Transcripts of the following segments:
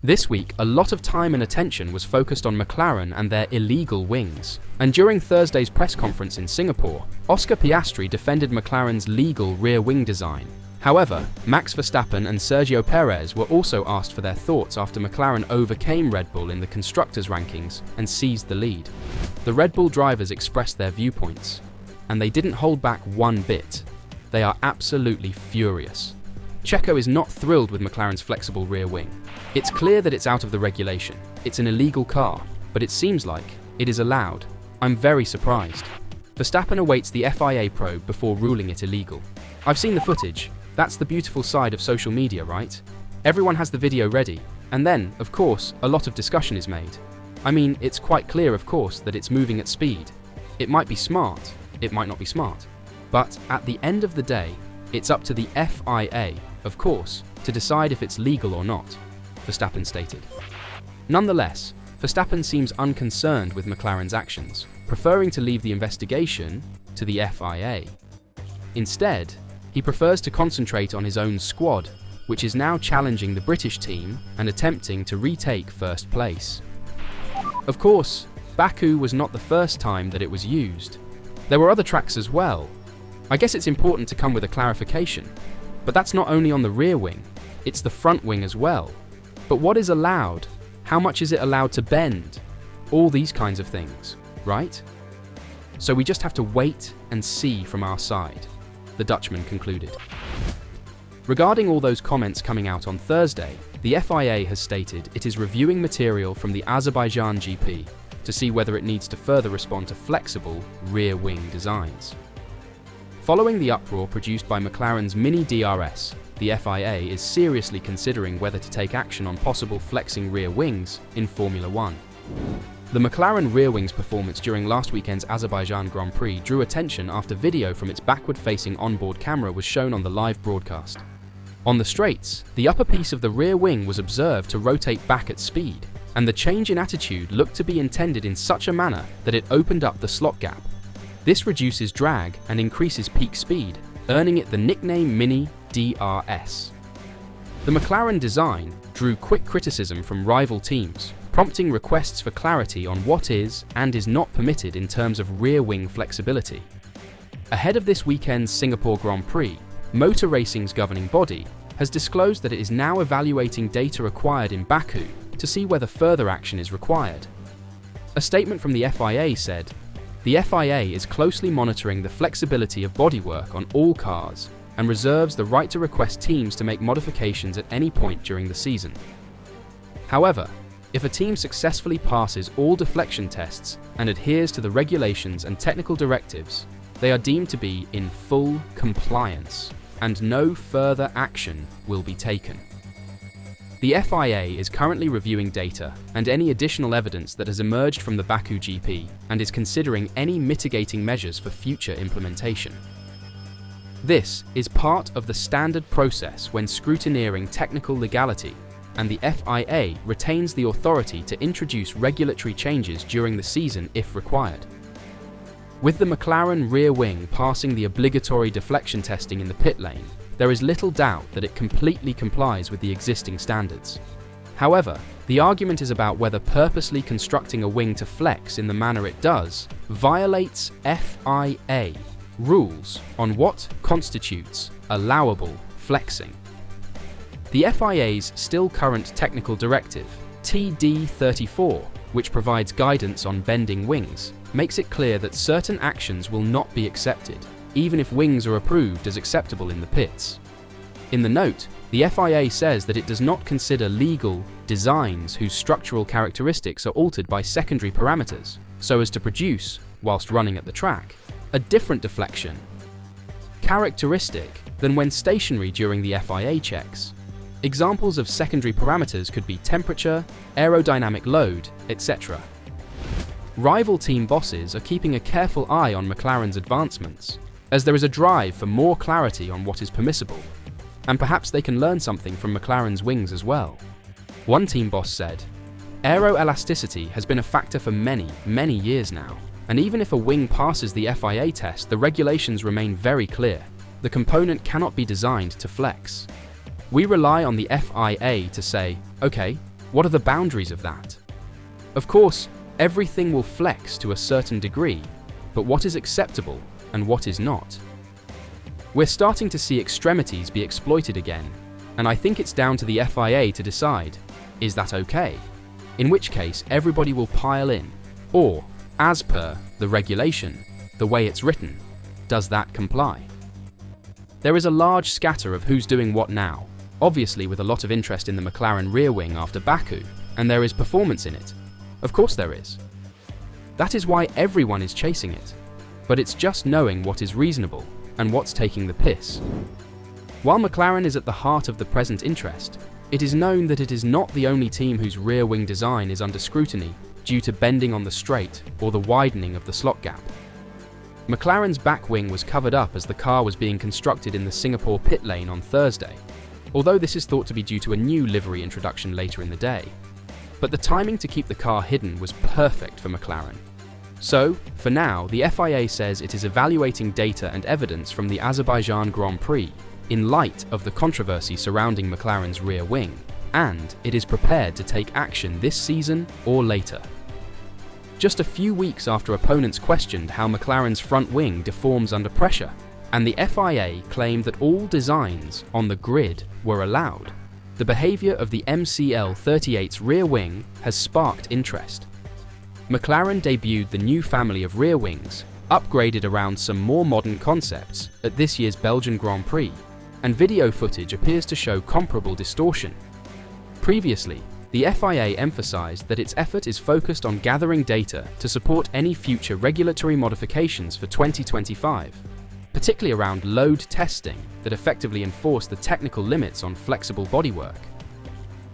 This week, a lot of time and attention was focused on McLaren and their illegal wings. And during Thursday's press conference in Singapore, Oscar Piastri defended McLaren's legal rear wing design. However, Max Verstappen and Sergio Perez were also asked for their thoughts after McLaren overcame Red Bull in the Constructors rankings and seized the lead. The Red Bull drivers expressed their viewpoints, and they didn't hold back one bit. They are absolutely furious. Checo is not thrilled with McLaren's flexible rear wing. It's clear that it's out of the regulation. It's an illegal car, but it seems like it is allowed. I'm very surprised. Verstappen awaits the FIA probe before ruling it illegal. I've seen the footage. That's the beautiful side of social media, right? Everyone has the video ready, and then, of course, a lot of discussion is made. I mean, it's quite clear, of course, that it's moving at speed. It might be smart, it might not be smart. But at the end of the day, it's up to the FIA, of course, to decide if it's legal or not, Verstappen stated. Nonetheless, Verstappen seems unconcerned with McLaren's actions, preferring to leave the investigation to the FIA. Instead, he prefers to concentrate on his own squad, which is now challenging the British team and attempting to retake first place. Of course, Baku was not the first time that it was used. There were other tracks as well. I guess it's important to come with a clarification, but that's not only on the rear wing, it's the front wing as well. But what is allowed? How much is it allowed to bend? All these kinds of things, right? So we just have to wait and see from our side, the Dutchman concluded. Regarding all those comments coming out on Thursday, the FIA has stated it is reviewing material from the Azerbaijan GP to see whether it needs to further respond to flexible rear wing designs. Following the uproar produced by McLaren's Mini DRS, the FIA is seriously considering whether to take action on possible flexing rear wings in Formula One. The McLaren rear wing's performance during last weekend's Azerbaijan Grand Prix drew attention after video from its backward-facing onboard camera was shown on the live broadcast. On the straights, the upper piece of the rear wing was observed to rotate back at speed, and the change in attitude looked to be intended in such a manner that it opened up the slot gap. This reduces drag and increases peak speed, earning it the nickname Mini DRS. The McLaren design drew quick criticism from rival teams, prompting requests for clarity on what is and is not permitted in terms of rear wing flexibility. Ahead of this weekend's Singapore Grand Prix, Motor Racing's governing body has disclosed that it is now evaluating data acquired in Baku to see whether further action is required. A statement from the FIA said, "The FIA is closely monitoring the flexibility of bodywork on all cars and reserves the right to request teams to make modifications at any point during the season. However, if a team successfully passes all deflection tests and adheres to the regulations and technical directives, they are deemed to be in full compliance, and no further action will be taken." The FIA is currently reviewing data and any additional evidence that has emerged from the Baku GP and is considering any mitigating measures for future implementation. This is part of the standard process when scrutineering technical legality, and the FIA retains the authority to introduce regulatory changes during the season if required. With the McLaren rear wing passing the obligatory deflection testing in the pit lane, there is little doubt that it completely complies with the existing standards. However, the argument is about whether purposely constructing a wing to flex in the manner it does violates FIA rules on what constitutes allowable flexing. The FIA's still current technical directive, TD34, which provides guidance on bending wings, makes it clear that certain actions will not be accepted, even if wings are approved as acceptable in the pits. In the note, the FIA says that it does not consider legal designs whose structural characteristics are altered by secondary parameters, so as to produce, whilst running at the track, a different deflection characteristic than when stationary during the FIA checks. Examples of secondary parameters could be temperature, aerodynamic load, etc. Rival team bosses are keeping a careful eye on McLaren's advancements, as there is a drive for more clarity on what is permissible, and perhaps they can learn something from McLaren's wings as well. One team boss said, "Aeroelasticity has been a factor for many, many years now, and even if a wing passes the FIA test, the regulations remain very clear. The component cannot be designed to flex. We rely on the FIA to say, okay, What are the boundaries of that? Of course, everything will flex to a certain degree, but what is acceptable and what is not? We're starting to see extremities be exploited again, and I think it's down to the FIA to decide, is that okay? In which case, everybody will pile in, or, as per the regulation, the way it's written, does that comply? There is a large scatter of who's doing what now, obviously with a lot of interest in the McLaren rear wing after Baku, and there is performance in it. Of course there is. That is why everyone is chasing it, but it's just knowing what is reasonable and what's taking the piss. While McLaren is at the heart of the present interest, it is known that it is not the only team whose rear wing design is under scrutiny due to bending on the straight or the widening of the slot gap. McLaren's back wing was covered up as the car was being constructed in the Singapore pit lane on Thursday, although this is thought to be due to a new livery introduction later in the day. But the timing to keep the car hidden was perfect for McLaren. So, for now, the FIA says it is evaluating data and evidence from the Azerbaijan Grand Prix in light of the controversy surrounding McLaren's rear wing, and it is prepared to take action this season or later. Just a few weeks after opponents questioned how McLaren's front wing deforms under pressure, and the FIA claimed that all designs on the grid were allowed, the behaviour of the MCL38's rear wing has sparked interest. McLaren debuted the new family of rear wings, upgraded around some more modern concepts, at this year's Belgian Grand Prix, and video footage appears to show comparable distortion. Previously, the FIA emphasised that its effort is focused on gathering data to support any future regulatory modifications for 2025, particularly around load testing that effectively enforce the technical limits on flexible bodywork.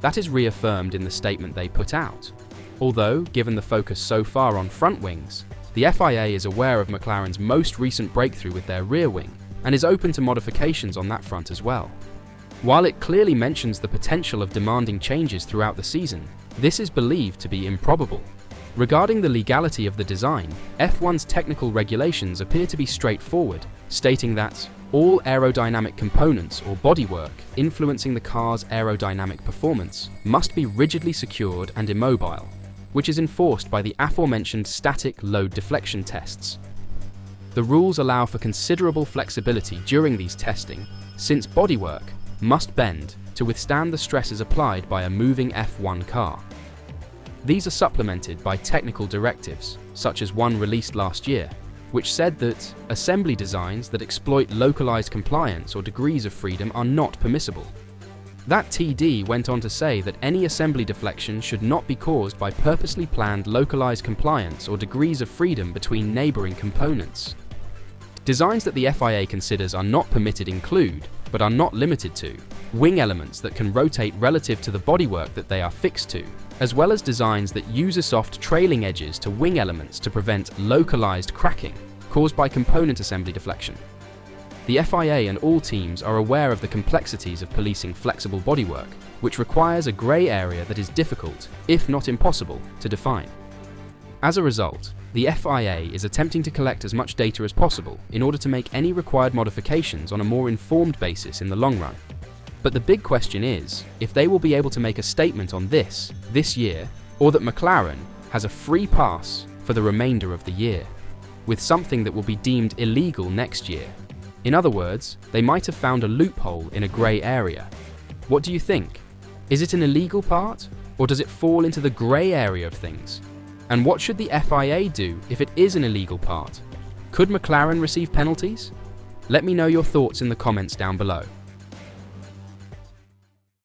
That is reaffirmed in the statement they put out. Although, given the focus so far on front wings, the FIA is aware of McLaren's most recent breakthrough with their rear wing and is open to modifications on that front as well. While it clearly mentions the potential of demanding changes throughout the season, this is believed to be improbable. Regarding the legality of the design, F1's technical regulations appear to be straightforward, stating that all aerodynamic components or bodywork influencing the car's aerodynamic performance must be rigidly secured and immobile, which is enforced by the aforementioned static load deflection tests. The rules allow for considerable flexibility during these testing, since bodywork must bend to withstand the stresses applied by a moving F1 car. These are supplemented by technical directives, such as one released last year, which said that assembly designs that exploit localized compliance or degrees of freedom are not permissible. That TD went on to say that any assembly deflection should not be caused by purposely planned localized compliance or degrees of freedom between neighboring components. Designs that the FIA considers are not permitted include, but are not limited to, wing elements that can rotate relative to the bodywork that they are fixed to, as well as designs that use soft trailing edges to wing elements to prevent localized cracking caused by component assembly deflection. The FIA and all teams are aware of the complexities of policing flexible bodywork, which requires a grey area that is difficult, if not impossible, to define. As a result, the FIA is attempting to collect as much data as possible in order to make any required modifications on a more informed basis in the long run. But the big question is if they will be able to make a statement on this year, or that McLaren has a free pass for the remainder of the year, with something that will be deemed illegal next year. In other words, they might have found a loophole in a grey area. What do you think? Is it an illegal part, or does it fall into the grey area of things? And what should the FIA do if it is an illegal part? Could McLaren receive penalties? Let me know your thoughts in the comments down below.